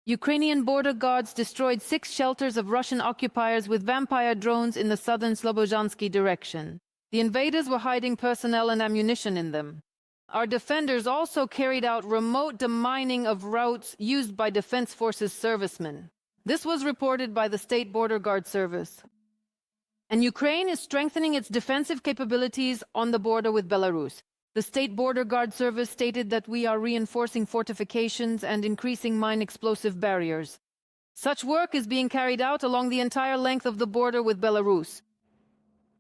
Ukrainian border guards destroyed 6 shelters of Russian occupiers with vampire drones in the southern Slobozhansky direction. The invaders were hiding personnel and ammunition in them. Our defenders also carried out remote demining of routes used by Defense Forces servicemen. This was reported by the State Border Guard Service. And Ukraine is strengthening its defensive capabilities on the border with Belarus. The State Border Guard Service stated that we are reinforcing fortifications and increasing mine explosive barriers. Such work is being carried out along the entire length of the border with Belarus.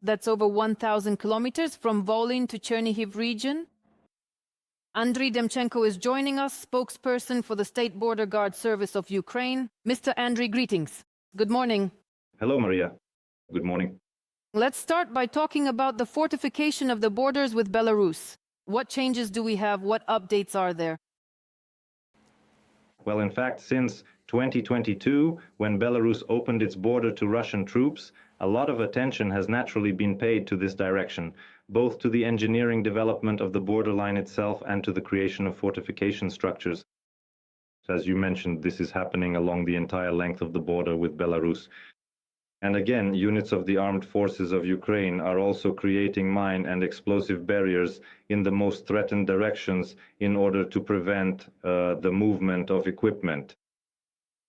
That's over 1,000 kilometers from Volyn to Chernihiv region. Andriy Demchenko is joining us, spokesperson for the State Border Guard Service of Ukraine. Mr. Andriy, greetings. Good morning. Hello, Maria. Good morning. Let's start by talking about the fortification of the borders with Belarus. What changes do we have? What updates are there? Well, in fact, since 2022, when Belarus opened its border to Russian troops, a lot of attention has naturally been paid to this direction, both to the engineering development of the borderline itself and to the creation of fortification structures. As you mentioned, this is happening along the entire length of the border with Belarus. And again, units of the armed forces of Ukraine are also creating mine and explosive barriers in the most threatened directions in order to prevent the movement of equipment.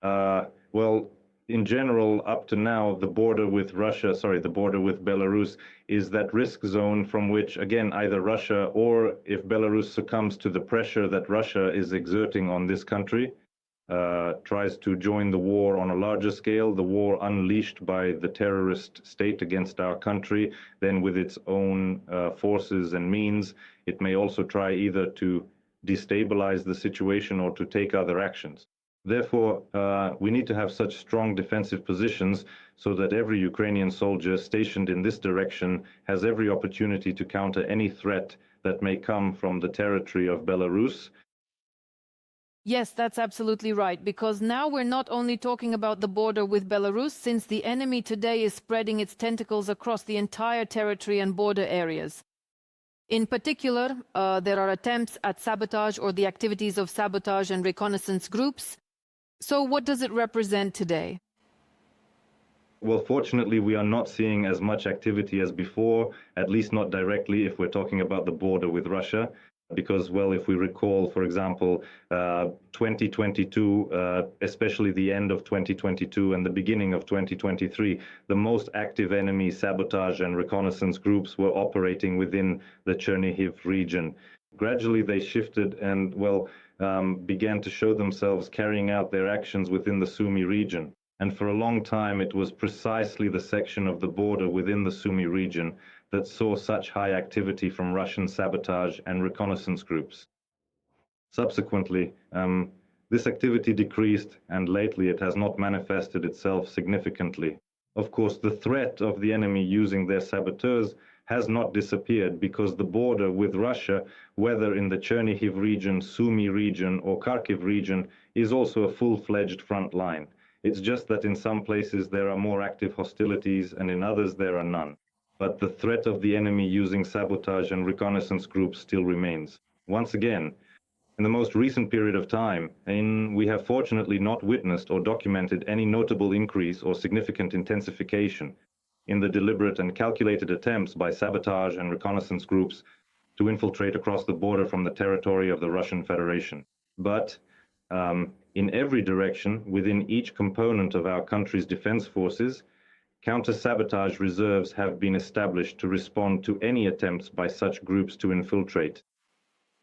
Well, in general, up to now, the border with Belarus is that risk zone from which, again, either Russia or if Belarus succumbs to the pressure that Russia is exerting on this country, tries to join the war on a larger scale, the war unleashed by the terrorist state against our country, then with its own forces and means, it may also try either to destabilize the situation or to take other actions. Therefore, we need to have such strong defensive positions so that every Ukrainian soldier stationed in this direction has every opportunity to counter any threat that may come from the territory of Belarus. Yes, that's absolutely right, because now we're not only talking about the border with Belarus, since the enemy today is spreading its tentacles across the entire territory and border areas. In particular, there are attempts at sabotage or the activities of sabotage and reconnaissance groups. So what does it represent today? Well, fortunately, we are not seeing as much activity as before, at least not directly if we're talking about the border with Russia. Because, well, if we recall, for example, 2022, especially the end of 2022 and the beginning of 2023, the most active enemy sabotage and reconnaissance groups were operating within the Chernihiv region. Gradually, they shifted and, well, began to show themselves carrying out their actions within the Sumy region. And for a long time, it was precisely the section of the border within the Sumy region that saw such high activity from Russian sabotage and reconnaissance groups. Subsequently, this activity decreased, and lately it has not manifested itself significantly. Of course, the threat of the enemy using their saboteurs has not disappeared because the border with Russia, whether in the Chernihiv region, Sumy region, or Kharkiv region, is also a full-fledged front line. It's just that in some places there are more active hostilities and in others there are none. But the threat of the enemy using sabotage and reconnaissance groups still remains. Once again, in the most recent period of time, we have fortunately not witnessed or documented any notable increase or significant intensification in the deliberate and calculated attempts by sabotage and reconnaissance groups to infiltrate across the border from the territory of the Russian Federation. But in every direction, within each component of our country's defense forces, counter-sabotage reserves have been established to respond to any attempts by such groups to infiltrate.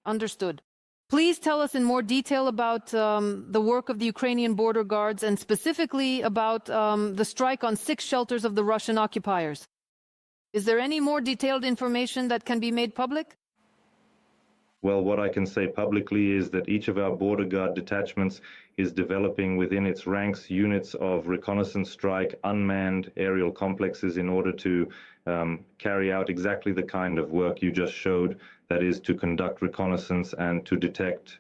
Understood. Please tell us in more detail about the work of the Ukrainian border guards and specifically about the strike on 6 shelters of the Russian occupiers. Is there any more detailed information that can be made public? Well, what I can say publicly is that each of our border guard detachments is developing within its ranks units of reconnaissance strike, unmanned aerial complexes in order to carry out exactly the kind of work you just showed, that is to conduct reconnaissance and to detect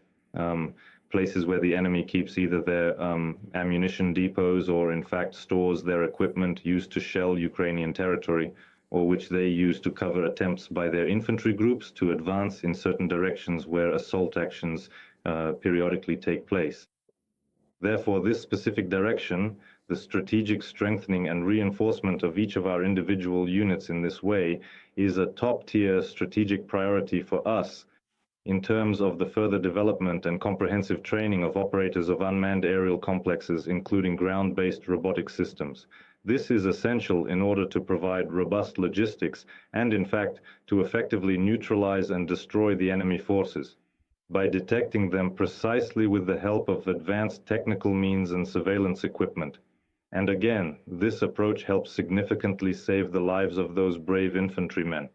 places where the enemy keeps either their ammunition depots or in fact stores their equipment used to shell Ukrainian territory, or which they use to cover attempts by their infantry groups to advance in certain directions where assault actions periodically take place. Therefore, this specific direction, the strategic strengthening and reinforcement of each of our individual units in this way, is a top-tier strategic priority for us in terms of the further development and comprehensive training of operators of unmanned aerial complexes, including ground-based robotic systems. This is essential in order to provide robust logistics and, in fact, to effectively neutralize and destroy the enemy forces by detecting them precisely with the help of advanced technical means and surveillance equipment. And again, this approach helps significantly save the lives of those brave infantrymen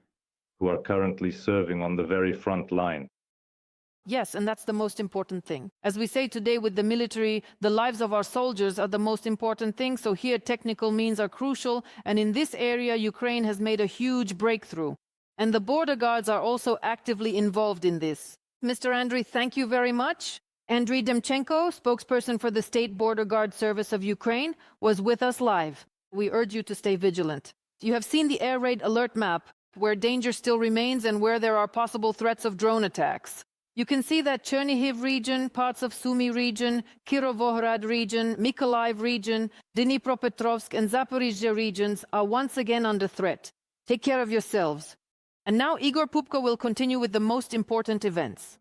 who are currently serving on the very front line. Yes, and that's the most important thing. As we say today with the military, the lives of our soldiers are the most important thing, so here technical means are crucial, and in this area Ukraine has made a huge breakthrough. And the border guards are also actively involved in this. Mr. Andriy, thank you very much. Andriy Demchenko, spokesperson for the State Border Guard Service of Ukraine, was with us live. We urge you to stay vigilant. You have seen the air raid alert map, where danger still remains and where there are possible threats of drone attacks. You can see that Chernihiv region, parts of Sumy region, Kirovohrad region, Mykolaiv region, Dnipropetrovsk and Zaporizhzhia regions are once again under threat. Take care of yourselves. And now Igor Pupko will continue with the most important events.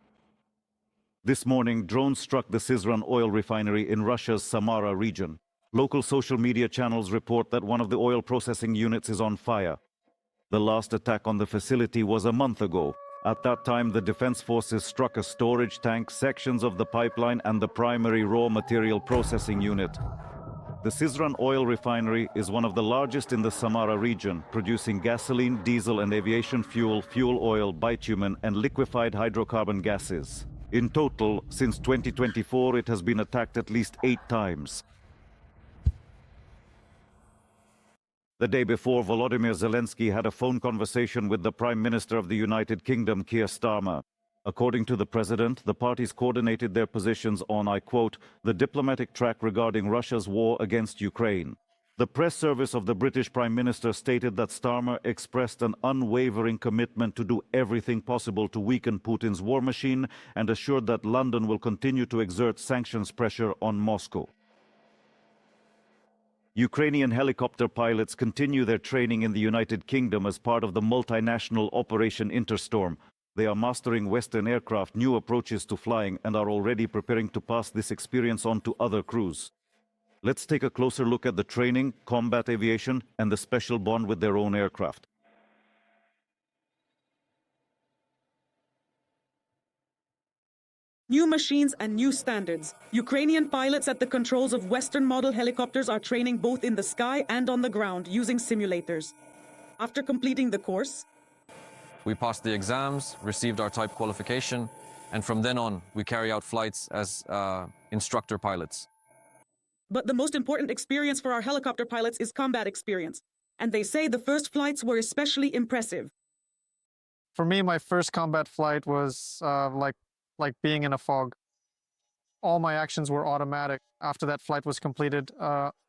This morning, drones struck the Syzran oil refinery in Russia's Samara region. Local social media channels report that one of the oil processing units is on fire. The last attack on the facility was a month ago. At that time, the defense forces struck a storage tank, sections of the pipeline, and the primary raw material processing unit. The Syzran oil refinery is one of the largest in the Samara region, producing gasoline, diesel and aviation fuel, fuel oil, bitumen and liquefied hydrocarbon gases. In total, since 2024, it has been attacked at least 8 times. The day before, Volodymyr Zelensky had a phone conversation with the Prime Minister of the United Kingdom, Keir Starmer. According to the president, the parties coordinated their positions on, I quote, the diplomatic track regarding Russia's war against Ukraine. The press service of the British Prime Minister stated that Starmer expressed an unwavering commitment to do everything possible to weaken Putin's war machine and assured that London will continue to exert sanctions pressure on Moscow. Ukrainian helicopter pilots continue their training in the United Kingdom as part of the multinational Operation Interstorm. They are mastering Western aircraft, new approaches to flying, and are already preparing to pass this experience on to other crews. Let's take a closer look at the training, combat aviation, and the special bond with their own aircraft. New machines and new standards. Ukrainian pilots at the controls of Western model helicopters are training both in the sky and on the ground using simulators. After completing the course, we passed the exams, received our type qualification, and from then on, we carry out flights as instructor pilots. But the most important experience for our helicopter pilots is combat experience. And they say the first flights were especially impressive. For me, my first combat flight was like being in a fog. All my actions were automatic. After that flight was completed,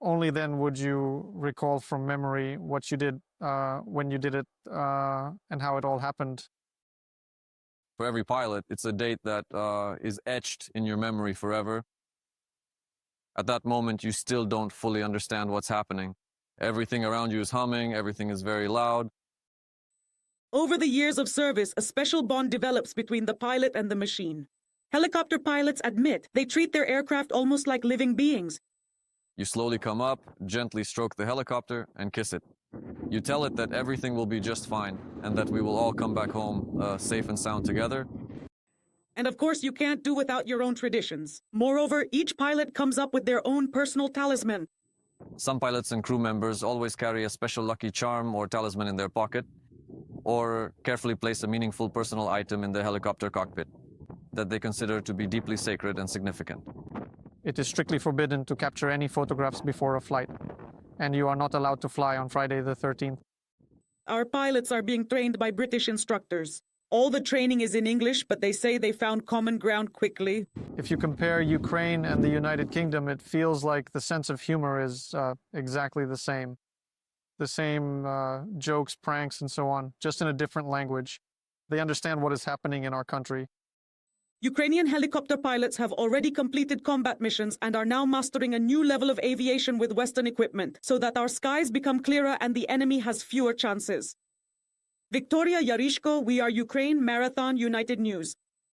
only then would you recall from memory what you did when you did it and how it all happened. For every pilot, it's a date that is etched in your memory forever. At that moment, you still don't fully understand what's happening. Everything around you is humming, everything is very loud. Over the years of service, a special bond develops between the pilot and the machine. Helicopter pilots admit they treat their aircraft almost like living beings. You slowly come up, gently stroke the helicopter, and kiss it. You tell it that everything will be just fine, and that we will all come back home safe and sound together. And of course, you can't do without your own traditions. Moreover, each pilot comes up with their own personal talisman. Some pilots and crew members always carry a special lucky charm or talisman in their pocket, or carefully place a meaningful personal item in the helicopter cockpit that they consider to be deeply sacred and significant. It is strictly forbidden to capture any photographs before a flight, and you are not allowed to fly on Friday the 13th. Our pilots are being trained by British instructors. All the training is in English, but they say they found common ground quickly. If you compare Ukraine and the United Kingdom, it feels like the sense of humor is exactly the same. The same jokes, pranks, and so on, just in a different language. They understand what is happening in our country. Ukrainian helicopter pilots have already completed combat missions and are now mastering a new level of aviation with Western equipment so that our skies become clearer and the enemy has fewer chances. Victoria Yarishko, We Are Ukraine, Marathon, United News.